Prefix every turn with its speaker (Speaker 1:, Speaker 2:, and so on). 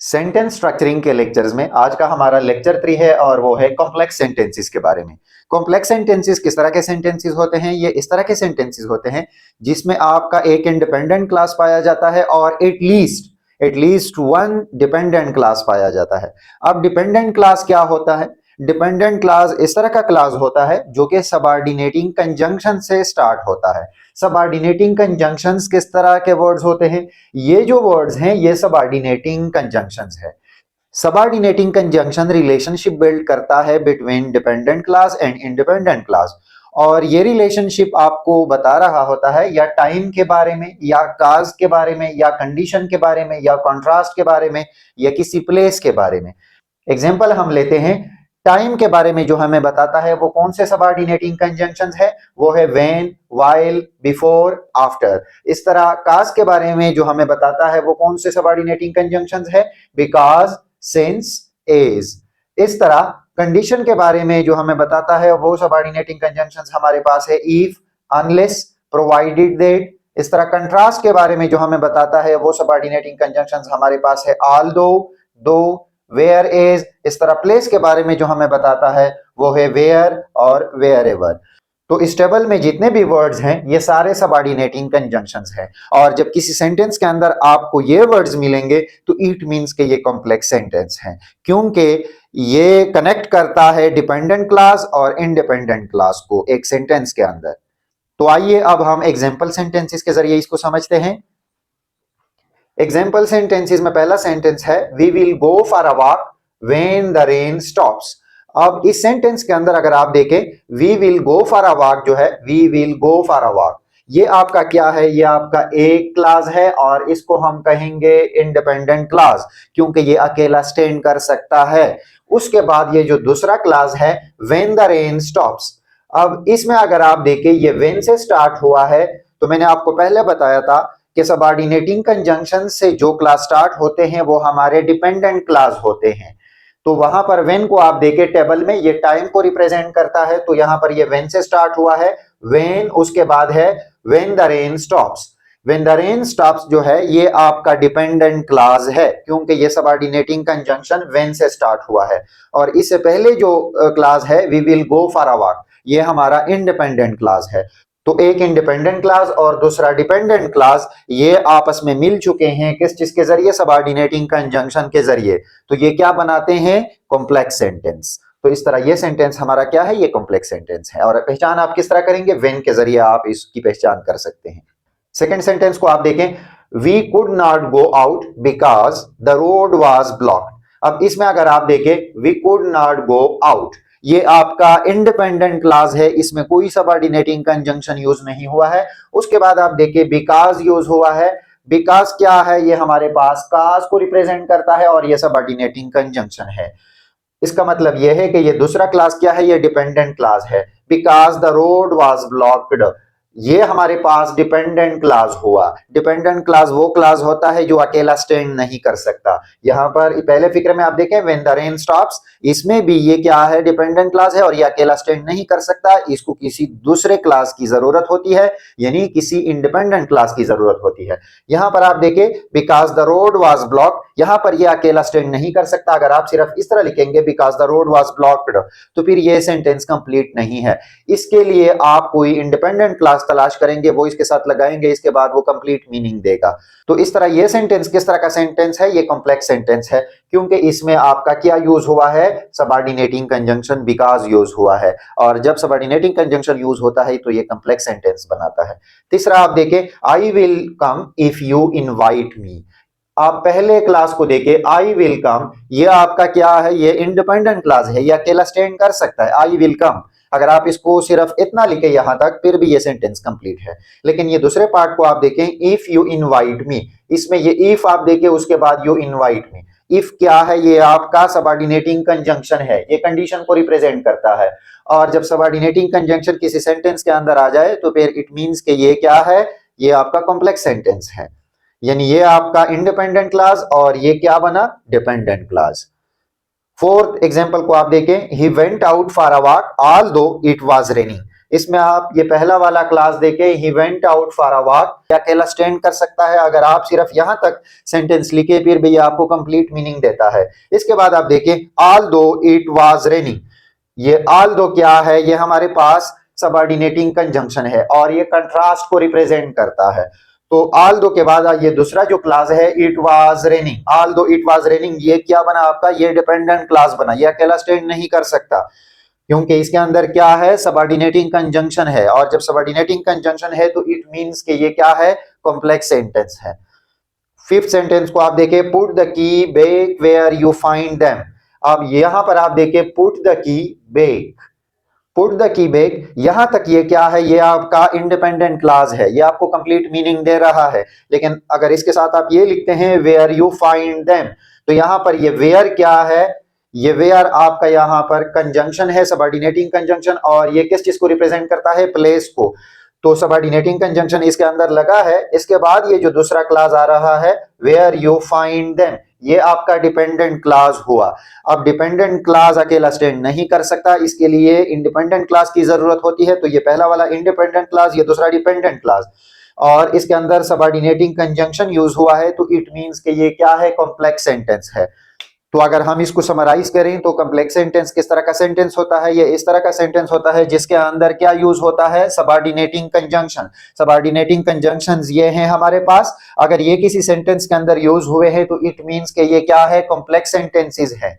Speaker 1: Sentence structuring के lectures में आज का हमारा लेक्चर 3 है और वो है कॉम्प्लेक्स सेंटेंसेस के बारे में। कॉम्प्लेक्स सेंटेंसेस किस तरह के सेंटेंसेस होते हैं? ये इस तरह के सेंटेंसेस होते हैं जिसमें आपका एक इंडिपेंडेंट क्लास पाया जाता है और एटलीस्ट वन डिपेंडेंट क्लास पाया जाता है। अब डिपेंडेंट क्लास क्या होता है? डिपेंडेंट क्लास इस तरह का क्लास होता है जो कि सबऑर्डिनेटिंग कंजंक्शन से स्टार्ट होता है। सबऑर्डिनेटिंग कंजंक्शंस किस तरह के वर्ड्स होते हैं? ये जो वर्ड्स हैं ये सबऑर्डिनेटिंग कंजंक्शंस है। सबऑर्डिनेटिंग कंजंक्शन रिलेशनशिप बिल्ड करता है between dependent class and independent class, और ये रिलेशनशिप आपको बता रहा होता है या टाइम के बारे में या काज के बारे में या कंडीशन के बारे में या कॉन्ट्रास्ट के बारे में या किसी प्लेस के बारे में। एग्जाम्पल हम लेते हैं, टाइम के बारे में जो हमें बताता है वो कौन से सबऑर्डिनेटिंग कंजंक्शंस है? वो है व्हेन, व्हाइल, बिफोर, आफ्टर। इस तरह काज के बारे में जो हमें बताता है वो कौन से सबऑर्डिनेटिंग कंजंक्शंस है? Because, since, as. इस तरह कंडीशन के बारे में जो हमें बताता है वो सबऑर्डिनेटिंग कंजंक्शंस हमारे पास है इफ, अनलेस, प्रोवाइडेड दैट। इस तरह कंट्रास्ट के बारे में जो हमें बताता है वो सबऑर्डिनेटिंग कंजंक्शंस हमारे पास है ऑल्दो, दो, वेयर एज। इस तरह प्लेस के बारे में जो हमें बताता है वो है वेयर और वेयर एवर। तो इस टेबल में जितने भी वर्ड्स हैं ये सारे सबऑर्डिनेटिंग कंजंक्शंस हैं, और जब किसी सेंटेंस के अंदर आपको ये वर्ड्स मिलेंगे तो इट मींस कि ये कॉम्प्लेक्स सेंटेंस है, क्योंकि ये कनेक्ट करता है डिपेंडेंट क्लास और इंडिपेंडेंट क्लास को एक सेंटेंस के अंदर। तो आइए अब हम एग्जाम्पल सेंटेंसेस के जरिए इसको समझते हैं। एग्जाम्पल सेंटेंसेस में पहला सेंटेंस है we will go for a walk when the rain stops. अब इस सेंटेंस के अंदर अगर आप देखें, we will go for a walk जो है, we will go for a walk, ये आपका क्या है? ये आपका एक क्लास है और इसको हम कहेंगे इंडिपेंडेंट क्लास, क्योंकि ये अकेला स्टैंड कर सकता है। उसके बाद ये जो दूसरा क्लास है व्हेन द रेन स्टॉप्स, अब इसमें अगर आप देखें ये व्हेन से स्टार्ट हुआ है, तो मैंने आपको पहले बताया था कि सबऑर्डिनेटिंग कंजंक्शन से जो क्लास स्टार्ट होते हैं वो हमारे डिपेंडेंट क्लास होते हैं। तो वहां पर व्हेन को आप देखें टेबल में, ये टाइम को रिप्रेजेंट करता है, तो यहां पर ये व्हेन से स्टार्ट हुआ है, व्हेन, उसके बाद है when the rain stops. When the rain stops जो है ये आपका डिपेंडेंट क्लास है, क्योंकि ये सबऑर्डिनेटिंग कंजंक्शन व्हेन से स्टार्ट हुआ है। और इससे पहले जो क्लास है we will go for a walk, ये हमारा इंडिपेंडेंट क्लास है। तो एक इंडिपेंडेंट क्लास और दूसरा डिपेंडेंट क्लास ये आपस में मिल चुके हैं किस चीज के जरिए? सबऑर्डिनेटिंग कंजंक्शन के जरिए। तो ये क्या बनाते हैं? Complex sentence. तो इस तरह ये सेंटेंस हमारा क्या है? ये कॉम्प्लेक्स सेंटेंस है। और पहचान आप किस तरह करेंगे? व्हेन के जरिए आप इसकी पहचान कर सकते हैं। सेकेंड सेंटेंस को आप देखें, we could not go out because the road was blocked. अब इसमें अगर आप देखें we could not go out, ये आपका इंडिपेंडेंट क्लास है, इसमें कोई सबऑर्डिनेटिंग कंजंक्शन यूज नहीं हुआ है। उसके बाद आप देखिए बिकॉज यूज हुआ है। बिकॉज क्या है? ये हमारे पास काज को रिप्रेजेंट करता है और ये सबऑर्डिनेटिंग कंजंक्शन है। इसका मतलब यह है कि ये दूसरा क्लास क्या है? ये डिपेंडेंट क्लास है। Because the road was blocked, ये हमारे पास डिपेंडेंट क्लास हुआ। डिपेंडेंट क्लास वो क्लास होता है जो अकेला स्टैंड नहीं कर सकता। यहां पर पहले फिक्र में आप देखें व्हेन द रेन स्टॉप्स, इसमें भी ये क्या है? डिपेंडेंट क्लास है और ये अकेला स्टैंड नहीं कर सकता, इसको किसी दूसरे क्लास की जरूरत होती है, यानी किसी इंडिपेंडेंट क्लास की जरूरत होती है। यहां पर आप देखें because the road was blocked, यहां पर ये अकेला स्टैंड नहीं कर सकता। अगर आप सिर्फ इस तरह लिखेंगे because the road was blocked, तो फिर ये सेंटेंस कंप्लीट नहीं है। इसके लिए आप कोई इंडिपेंडेंट क्लास तलाश करेंगे, वो इसके साथ लगाएंगे, इसके बाद वो कंप्लीट मीनिंग देगा। तो इस तरह ये सेंटेंस किस तरह का सेंटेंस है? ये कॉम्प्लेक्स सेंटेंस है, क्योंकि इसमें आपका क्या यूज हुआ है? सबऑर्डिनेटिंग कंजंक्शन बिकॉज यूज हुआ है, और जब सबऑर्डिनेटिंग कंजंक्शन यूज होता है तो ये कॉम्प्लेक्स सेंटेंस बनाता है। तीसरा आप देखें, I will come if you invite me. आप पहले क्लास को देखें, आई विल कम, ये आपका क्या है? ये इंडिपेंडेंट क्लास है, ये अकेला स्टैंड कर सकता है, आई विल कम। अगर आप इसको सिर्फ इतना लिखे यहां तक, फिर भी ये सेंटेंस कंप्लीट है। लेकिन ये दूसरे पार्ट को आप देखें, इफ यू इनवाइट मी, इसमें ये इफ आप देखें, उसके बाद यू इनवाइट मी। इफ क्या है? ये आपका सबऑर्डिनेटिंग कंजंक्शन है, ये कंडीशन को रिप्रेजेंट करता है। और जब सबऑर्डिनेटिंग कंजंक्शन किसी सेंटेंस के अंदर आ जाए तो फिर इट मींस कि ये क्या है? ये आपका कॉम्प्लेक्स सेंटेंस है, यानी ये आपका इंडिपेंडेंट क्लास और ये क्या बना? Dependent class. फोर्थ एग्जाम्पल को आप देखें, he went out for a walk although it was raining. इसमें आप ये पहला वाला क्लास देके he went out for a walk, ये अकेला स्टैंड कर सकता है। अगर आप सिर्फ यहां तक सेंटेंस लिखे फिर भी ये आपको कंप्लीट मीनिंग देता है। इसके बाद आप देखिए ऑल्दो इट वाज रेनिंग, ये ऑल्दो क्या है, ये हमारे पास सबऑर्डिनेटिंग कंजंक्शन है और ये कंट्रास्ट को रिप्रेजेंट करता है। तो ऑल्दो के बाद ये दूसरा जो क्लास है it was raining, although it was raining, ये क्या बना आपका, ये डिपेंडेंट क्लास बना, ये अकेला स्टैंड नहीं कर सकता क्योंकि इसके अंदर क्या है, सबऑर्डिनेटिंग कंजंक्शन है। और जब सबऑर्डिनेटिंग कंजंक्शन है तो इट मींस कि ये क्या है, कॉम्प्लेक्स सेंटेंस है। फिफ्थ सेंटेंस को आप देखिए, put the key back where you find them. अब यहां पर आप देखिए put the key back, put the key back, यहां तक ये क्या है, ये आपका इंडिपेंडेंट क्लास है, ये आपको कंप्लीट मीनिंग दे रहा है। लेकिन अगर इसके साथ आप ये लिखते हैं वेयर यू फाइंड देम, तो यहां पर ये वेयर क्या है, ये वेयर आपका यहां पर कंजंक्शन है, सबऑर्डिनेटिंग कंजंक्शन, और ये किस चीज को रिप्रेजेंट करता है, प्लेस को। तो सबऑर्डिनेटिंग कंजंक्शन इसके अंदर लगा है। इसके बाद ये जो दूसरा क्लास आ रहा है वेयर यू फाइंड देम, ये आपका डिपेंडेंट क्लास हुआ। अब डिपेंडेंट क्लास अकेला स्टैंड नहीं कर सकता, इसके लिए इंडिपेंडेंट क्लास की जरूरत होती है। तो ये पहला वाला इंडिपेंडेंट क्लास, ये दूसरा डिपेंडेंट क्लास, और इसके अंदर सबऑर्डिनेटिंग कंजंक्शन यूज हुआ है, तो इट मींस कि ये क्या है, कॉम्प्लेक्स सेंटेंस है। तो अगर हम इसको समराइज करें तो कॉम्प्लेक्स सेंटेंस किस तरह का सेंटेंस होता है, ये इस तरह का सेंटेंस होता है जिसके अंदर क्या यूज होता है, सबऑर्डिनेटिंग कंजंक्शन। सबऑर्डिनेटिंग कंजंक्शंस ये हैं हमारे पास, अगर ये किसी सेंटेंस के अंदर यूज हुए हैं तो इट मींस कि ये क्या है, कॉम्प्लेक्स सेंटेंसेस है।